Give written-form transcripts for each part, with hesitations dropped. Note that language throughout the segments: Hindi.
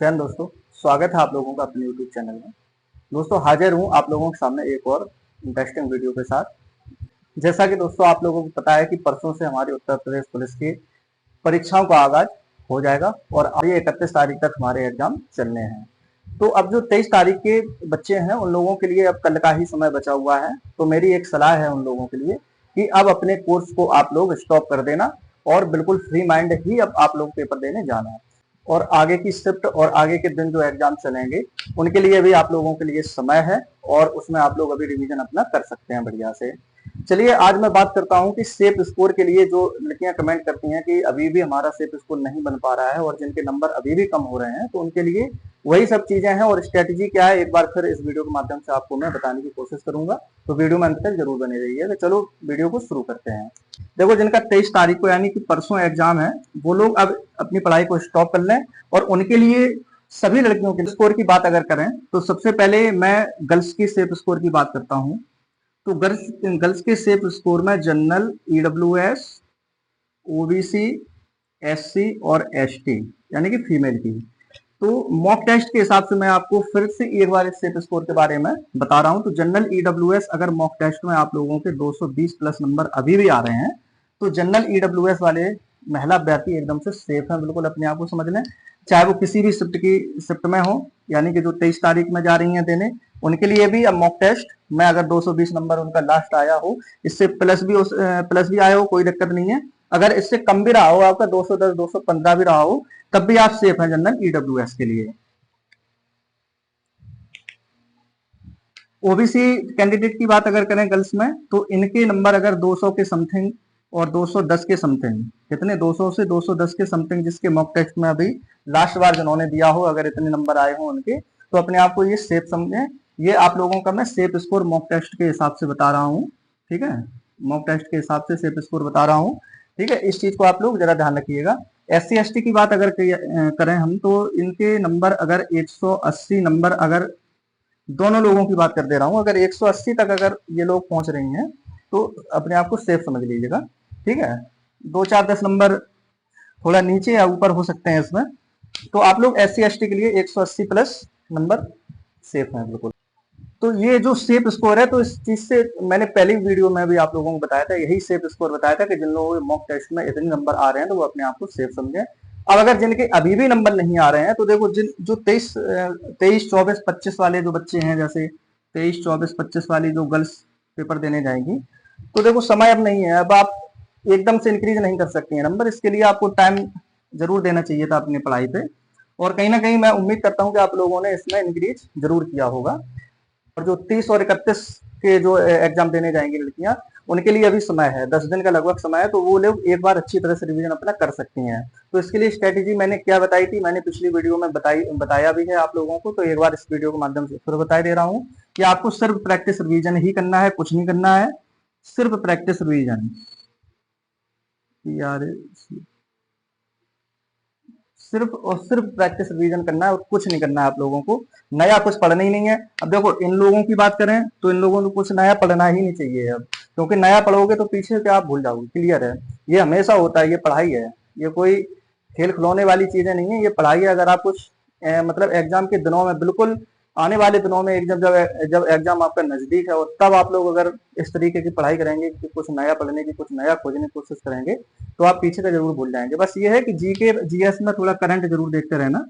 चैन दोस्तों, स्वागत है आप लोगों का अपने YouTube चैनल में। दोस्तों हाजिर हूँ आप लोगों के सामने एक और इंटरेस्टिंग वीडियो के साथ। जैसा कि दोस्तों आप लोगों को पता है कि परसों से हमारी उत्तर प्रदेश पुलिस की परीक्षाओं का आगाज हो जाएगा और आगे 31 तारीख तक हमारे एग्जाम चलने हैं। तो अब जो 23 तारीख के बच्चे हैं उन लोगों के लिए अब कल का ही समय बचा हुआ है। तो मेरी एक सलाह है उन लोगों के लिए कि अब अपने कोर्स को आप लोग स्टॉप कर देना और बिल्कुल फ्री माइंड ही अब आप लोग पेपर देने जाना है। और आगे की शिफ्ट और आगे के दिन जो एग्जाम चलेंगे उनके लिए भी आप लोगों के लिए समय है और उसमें आप लोग अभी रिवीजन अपना कर सकते हैं बढ़िया से। चलिए आज मैं बात करता हूं कि सेफ स्कोर के लिए जो लड़कियां कमेंट करती हैं कि अभी भी हमारा सेफ स्कोर नहीं बन पा रहा है और जिनके नंबर अभी भी कम हो रहे हैं, तो उनके लिए वही सब चीजें हैं और स्ट्रेटेजी क्या है एक बार फिर इस वीडियो के माध्यम से आपको मैं बताने की कोशिश करूंगा। तो वीडियो में अंत तक जरूर बने रहिए। तो चलो वीडियो को शुरू करते हैं। देखो, जिनका 23 तारीख को यानी कि परसों एग्जाम है वो लोग अब अपनी पढ़ाई को स्टॉप कर लें। और उनके लिए सभी लड़कियों के स्कोर की बात अगर करें तो सबसे पहले मैं गर्ल्स की सेफ स्कोर की बात करता हूं। तो गर्ल्स के सेफ स्कोर में जनरल, ईडब्ल्यूएस, ओबीसी, एससी और एसटी यानी कि फीमेल की। तो मॉक टेस्ट के हिसाब से मैं आपको फिर से एक बार इस सेफ स्कोर के बारे में बता रहा हूं। तो जनरल ईडब्ल्यूएस अगर मॉक टेस्ट में आप लोगों के 220 प्लस नंबर अभी भी आ रहे हैं तो जनरल ईडब्ल्यूएस वाले महिला अभ्यर्थी एकदम से सेफ है। बिल्कुल अपने आप को समझ लें, चाहे वो किसी भी शिफ्ट में हो, यानी कि जो 23 तारीख में जा रही हैं देने उनके लिए भी अब मॉक टेस्ट में अगर 220 नंबर उनका लास्ट आया हो, इससे प्लस भी आया हो, कोई दिक्कत नहीं है। अगर इससे कम भी रहा हो, आपका 210 215 भी रहा हो, तब भी आप सेफ हैं जनरल ईडब्ल्यूएस के लिए। ओबीसी कैंडिडेट की बात अगर करें गर्ल्स में तो इनके नंबर अगर 200 के समथिंग और 210 के समथिंग, कितने 200 से 210 के समथिंग जिसके मॉक टेस्ट में अभी लास्ट बार जिन्होंने दिया हो, अगर इतने नंबर आए हो उनके, तो अपने आप को ये सेफ समझें। ये आप लोगों का मैं सेफ स्कोर मॉक टेस्ट के हिसाब से बता रहा हूँ, ठीक है। मॉक टेस्ट के हिसाब से सेफ स्कोर बता रहा हूँ, ठीक है। इस चीज को आप लोग जरा ध्यान रखिएगा। एससी एसटी की बात अगर करें हम तो इनके नंबर अगर 180 नंबर, अगर दोनों लोगों की बात कर दे रहा हूं, अगर 180 तक अगर ये लोग पहुंच रही हैं तो अपने आप को सेफ समझ लीजिएगा, ठीक है। 2 4 10 नंबर थोड़ा नीचे या ऊपर हो सकते हैं इसमें, तो आप लोग एससी एसटी के लिए 180 प्लस नंबर सेफ है बिल्कुल। तो ये जो सेफ स्कोर है, तो इस चीज से मैंने पहली वीडियो में भी आप लोगों को बताया था, यही सेफ स्कोर बताया था कि जिन लोगों के मॉक टेस्ट में इतने नंबर आ रहे हैं तो वो अपने आप को सेफ समझें। अब अगर जिनके अभी भी नंबर नहीं आ रहे हैं तो देखो, जिन जो 23 24 25 वाले जो बच्चे हैं, जैसे 23 24 25 वाली जो गर्ल्स पेपर देने जाएंगी, तो देखो समय अब नहीं है। अब आप एकदम से इंक्रीज नहीं कर सकती हैं नंबर, इसके लिए आपको टाइम जरूर देना चाहिए था अपनी पढ़ाई पे। और कहीं ना कहीं मैं उम्मीद करता हूँ कि आप लोगों ने इसमें इंक्रीज जरूर किया होगा। और जो 30 और 31 के जो एग्जाम देने जाएंगी लड़कियां, उनके लिए अभी समय है, 10 दिन का लगभग समय है, तो वो लोग एक बार अच्छी तरह से रिवीजन अपना कर सकती हैं। तो इसके लिए स्ट्रेटेजी मैंने क्या बताई थी, मैंने पिछली वीडियो में बताया भी है आप लोगों को, तो एक बार इस वीडियो के माध्यम से फिर बता दे रहा हूँ कि आपको सिर्फ प्रैक्टिस रिवीजन ही करना है, कुछ नहीं करना है, सिर्फ प्रैक्टिस रिवीजन यार, सिर्फ और सिर्फ प्रैक्टिस रिवीजन करना है और कुछ नहीं करना है आप लोगों को। नया कुछ पढ़ना ही नहीं है। अब देखो, इन लोगों की बात करें तो इन लोगों को कुछ नया पढ़ना ही नहीं चाहिए अब, क्योंकि नया पढ़ोगे तो पीछे क्या आप भूल जाओगे, क्लियर है। ये हमेशा होता है, ये पढ़ाई है, ये कोई खेल खिलौने वाली चीजें नहीं है, ये पढ़ाई है। अगर आप कुछ मतलब एग्जाम के दिनों में, बिल्कुल आने वाले दिनों में जब जब एग्जाम आपका नजदीक है और तब आप लोग अगर इस तरीके की पढ़ाई करेंगे कि कुछ नया पढ़ने की, कुछ नया खोजने की कोशिश करेंगे, तो आप पीछे का जरूर भूल जाएंगे। बस ये है कि जीके जीएस में थोड़ा करंट जरूर देखते रहना,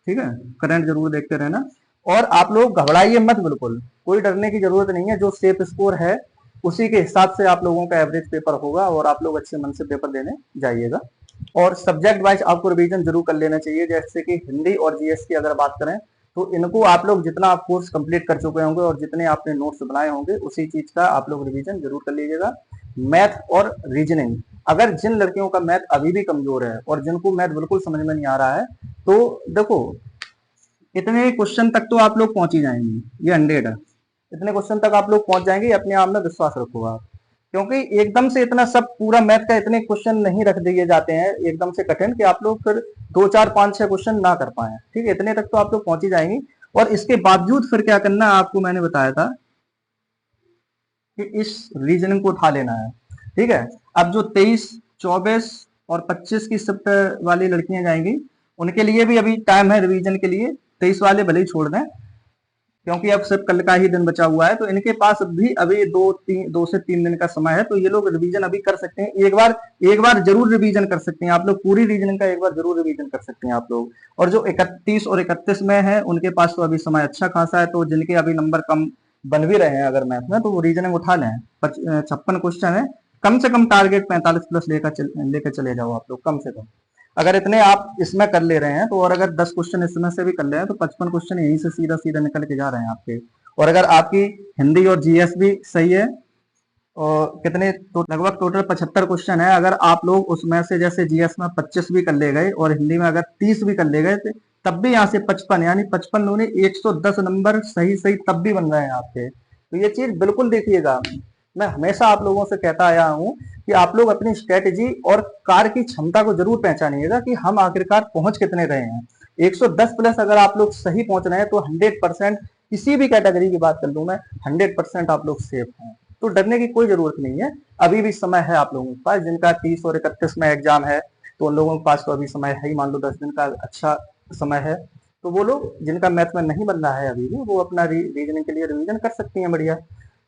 ठीक है, करंट जरूर देखते रहना। और आप लोग घबराइए मत, बिल्कुल कोई डरने की जरूरत नहीं है। जो सेफ स्कोर है उसी के हिसाब से आप लोगों का एवरेज पेपर होगा और आप लोग अच्छे मन से पेपर देने जाइएगा। और सब्जेक्ट वाइज आपको रिवीजन जरूर कर लेना चाहिए। जैसे कि हिंदी और जीएस की अगर बात करें तो इनको आप लोग जितना आप कोर्स कंप्लीट कर चुके होंगे और जितने आपने नोट्स बनाए होंगे उसी चीज का आप लोग रिवीजन जरूर कर लीजिएगा। मैथ और रीजनिंग, अगर जिन लड़कियों का मैथ अभी भी कमजोर है और जिनको मैथ बिल्कुल समझ में नहीं आ रहा है, तो देखो इतने क्वेश्चन तक तो आप लोग पहुंच ही जाएंगे, ये 100 है। इतने क्वेश्चन तक आप लोग पहुंच जाएंगे, अपने आप में विश्वास रखो आप। क्योंकि एकदम से इतना सब पूरा मैथ का इतने क्वेश्चन नहीं रख दिए जाते हैं एकदम से कठिन कि आप लोग फिर 2 4 5 6 क्वेश्चन ना कर पाए, ठीक है। इतने तक तो आप लोग पहुंच ही जाएंगे। और इसके बावजूद फिर क्या करना है आपको, मैंने बताया था कि इस रीजनिंग को उठा लेना है, ठीक है। अब जो 23 24 और 25 की शिफ्ट वाली लड़कियां जाएंगी उनके लिए भी अभी टाइम है रिवीजन के लिए। 23 वाले भले ही छोड़ दें, क्योंकि अब सिर्फ कल का ही दिन बचा हुआ है, तो इनके पास भी अभी 2 से 3 दिन का समय है, तो ये लोग रिवीजन अभी कर सकते हैं। एक बार जरूर रिवीजन कर सकते हैं आप लोग, पूरी रीजनिंग का एक बार जरूर रिवीजन कर सकते हैं आप लोग। और जो 31 और 31 में है उनके पास तो अभी समय अच्छा खासा है, तो जिनके अभी नंबर कम बन भी रहे हैं अगर मैथ में, तो वो रीजनिंग उठा लें। 56 क्वेश्चन है, कम से कम टारगेट 45 प्लस लेकर चले जाओ आप लोग, कम से कम। अगर इतने आप इसमें कर ले रहे हैं तो, और अगर 10 क्वेश्चन इसमें से भी कर ले हैं तो 55 क्वेश्चन यहीं से सीधा सीधा निकल के जा रहे हैं आपके। और अगर आपकी हिंदी और जीएस भी सही है, और कितने तो लगभग टोटल 75 क्वेश्चन है, अगर आप लोग उसमें से जैसे जीएस में 25 भी कर ले गए और हिंदी में अगर 30 भी कर ले गए, तब भी यहाँ से 55 यानी 55 दूनी 110 नंबर सही सही तब भी बन रहे हैं आपके। तो ये चीज बिल्कुल देखिएगा, मैं हमेशा आप लोगों से कहता आया हूं कि आप लोग अपनी स्ट्रेटेजी और कार की क्षमता को जरूर पहचानिएगा कि हम आखिरकार पहुंच कितने रहे हैं। 110 प्लस अगर आप लोग सही पहुंच रहे हैं तो 100%, किसी भी कैटेगरी की बात कर लूं मैं, 100% आप लोग सेफ हैं। तो डरने की कोई जरूरत नहीं है, अभी भी समय है आप लोगों के पास। जिनका 30 और 31 में एग्जाम है तो उन लोगों के पास तो अभी समय है ही, मान लो 10 दिन का अच्छा समय है। तो वो लोग जिनका मैथ में नहीं बन रहा है अभी भी, वो अपना रीजनिंग के लिए रिवीजन कर सकती हैं बढ़िया।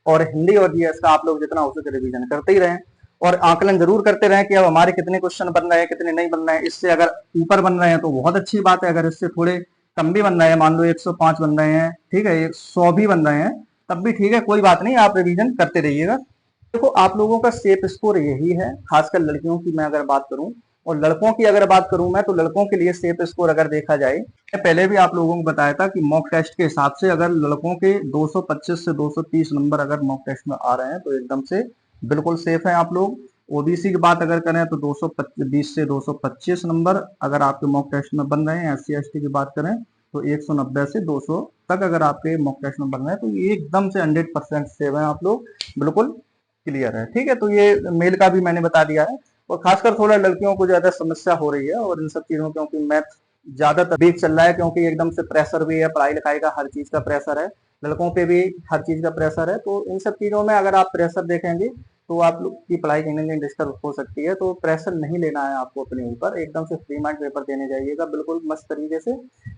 और हिंदी और जीएस का आप लोग जितना हो सके रिवीजन करते ही रहें, और आकलन जरूर करते रहें कि अब हमारे कितने क्वेश्चन बन रहे हैं, कितने नहीं बन रहे हैं। इससे अगर ऊपर बन रहे हैं तो बहुत अच्छी बात है, अगर इससे थोड़े कम भी बन रहे हैं, मान लो 105 बन रहे हैं, ठीक है, 100 भी बन रहे हैं, तब भी ठीक है, कोई बात नहीं, आप रिवीजन करते रहिएगा। देखो आप लोगों का सेफ स्कोर यही है, खासकर लड़कियों की मैं अगर बात करूं, और लड़कों की अगर बात करूं मैं, तो लड़कों के लिए सेफ स्कोर अगर देखा जाए, मैं पहले भी आप लोगों को बताया था कि मॉक टेस्ट के हिसाब से अगर लड़कों के 225 से 230 नंबर अगर मॉक टेस्ट में आ रहे हैं तो एकदम से बिल्कुल सेफ है आप लोग। ओबीसी की बात अगर करें तो 220 से 225 नंबर अगर आपके मॉक टेस्ट में बन रहे हैं। SC ST की बात करें तो 190 से 200 तक अगर आपके मॉक टेस्ट में बन रहे हैं, तो ये एकदम से 100% सेव है आप लोग, बिल्कुल क्लियर है। ठीक है, तो ये मेल का भी मैंने बता दिया है। और खासकर थोड़ा लड़कियों को ज्यादा समस्या हो रही है और इन सब चीजों, क्योंकि मैथ ज्यादातर वीक चल रहा है, क्योंकि एकदम से प्रेशर भी है, पढ़ाई लिखाई का हर चीज का प्रेशर है, लड़कों पे भी हर चीज का प्रेशर है। तो इन सब चीजों में अगर आप प्रेशर देखेंगे तो आप लोग की पढ़ाई कहीं ना कहीं डिस्टर्ब हो सकती है। तो प्रेशर नहीं लेना है आपको अपने ऊपर, एकदम से फ्री माइंड पेपर देने जाइएगा बिल्कुल मस्त तरीके से।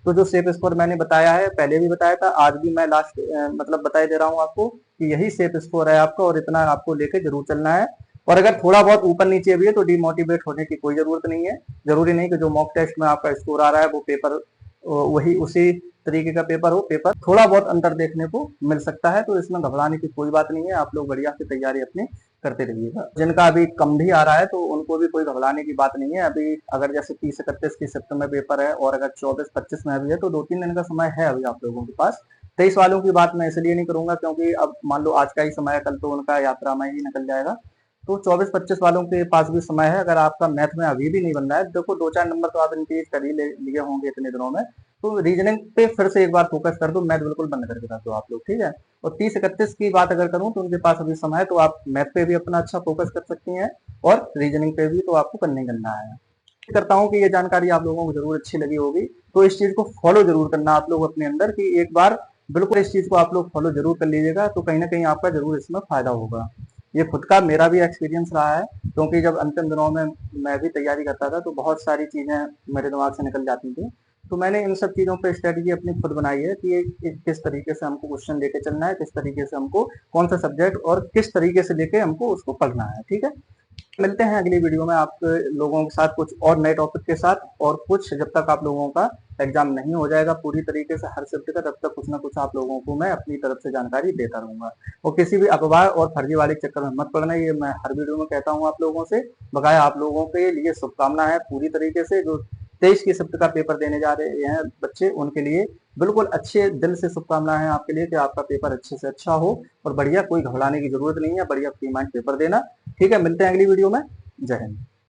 तो जो सेफ स्कोर मैंने बताया है, पहले भी बताया था, आज भी मैं लास्ट मतलब बताई दे रहा हूँ आपको कि यही सेफ स्कोर है आपका, और इतना आपको लेके जरूर चलना है। और अगर थोड़ा बहुत ऊपर नीचे भी है तो डिमोटिवेट होने की कोई जरूरत नहीं है। जरूरी नहीं कि जो मॉक टेस्ट में आपका स्कोर आ रहा है वो पेपर वही उसी तरीके का पेपर हो, पेपर थोड़ा बहुत अंतर देखने को मिल सकता है, तो इसमें घबराने की कोई बात नहीं है। आप लोग बढ़िया से तैयारी अपनी करते रहिएगा। जिनका अभी कम भी आ रहा है तो उनको भी कोई घबराने की बात नहीं है। अभी अगर जैसे 30-31 की शिफ्ट में पेपर है और अगर 24-25 में भी है तो 2-3 दिन का समय है अभी आप लोगों के पास। 23 वालों की बात मैं इसलिए नहीं करूंगा क्योंकि अब मान लो आज का ही समय है, कल तो उनका यात्रा में ही निकल जाएगा। तो 24-25 वालों के पास भी समय है। अगर आपका मैथ में अभी भी नहीं बन रहा है, देखो 2-4 नंबर तो आप इंक्रीज कर ही लिए होंगे इतने दिनों में, तो रीजनिंग पे फिर से एक बार फोकस कर दो, मैथ बिल्कुल बंद करके रख दो आप लोग, ठीक है। और 30-31 की बात अगर करूं तो उनके पास अभी समय है, तो आप मैथ पे भी अपना अच्छा फोकस कर सकती हैं और रीजनिंग पे भी तो आपको करना है। करता हूँ कि ये जानकारी आप लोगों को जरूर अच्छी लगी होगी, तो इस चीज को फॉलो जरूर करना आप लोग अपने अंदर, कि एक बार बिल्कुल इस चीज को आप लोग फॉलो जरूर कर लीजिएगा, तो कहीं ना कहीं आपका जरूर इसमें फायदा होगा। ये खुद का मेरा भी एक्सपीरियंस रहा है, क्योंकि जब अंतिम दिनों में मैं भी तैयारी करता था तो बहुत सारी चीजें मेरे दिमाग से निकल जाती थी। तो मैंने इन सब चीजों पे स्ट्रेटेजी अपनी खुद बनाई है कि किस तरीके से हमको क्वेश्चन लेके चलना है, किस तरीके से हमको कौन सा सब्जेक्ट और किस तरीके से लेके हमको उसको पढ़ना है, ठीक है। मिलते हैं अगली वीडियो में आप लोगों के साथ कुछ और नए टॉपिक के साथ, और कुछ जब तक आप लोगों का एग्जाम नहीं हो जाएगा पूरी तरीके से हर शिफ्ट का, तब तक कुछ ना कुछ आप लोगों को मैं अपनी तरफ से जानकारी देता रहूंगा। और किसी भी अफवाह और फर्जी वाले चक्कर में मत पड़ना, ये मैं हर वीडियो में कहता हूँ आप लोगों से। बकाया आप लोगों के लिए शुभकामना है पूरी तरीके से, जो 23 की शिफ्ट का पेपर देने जा रहे हैं बच्चे, उनके लिए बिल्कुल अच्छे दिल से शुभकामनाएं हैं आपके लिए कि आपका पेपर अच्छे से अच्छा हो और बढ़िया, कोई घबराने की जरूरत नहीं है, बढ़िया फ्री माइंड पेपर देना। ठीक है, मिलते हैं अगली वीडियो में। जय हिंद।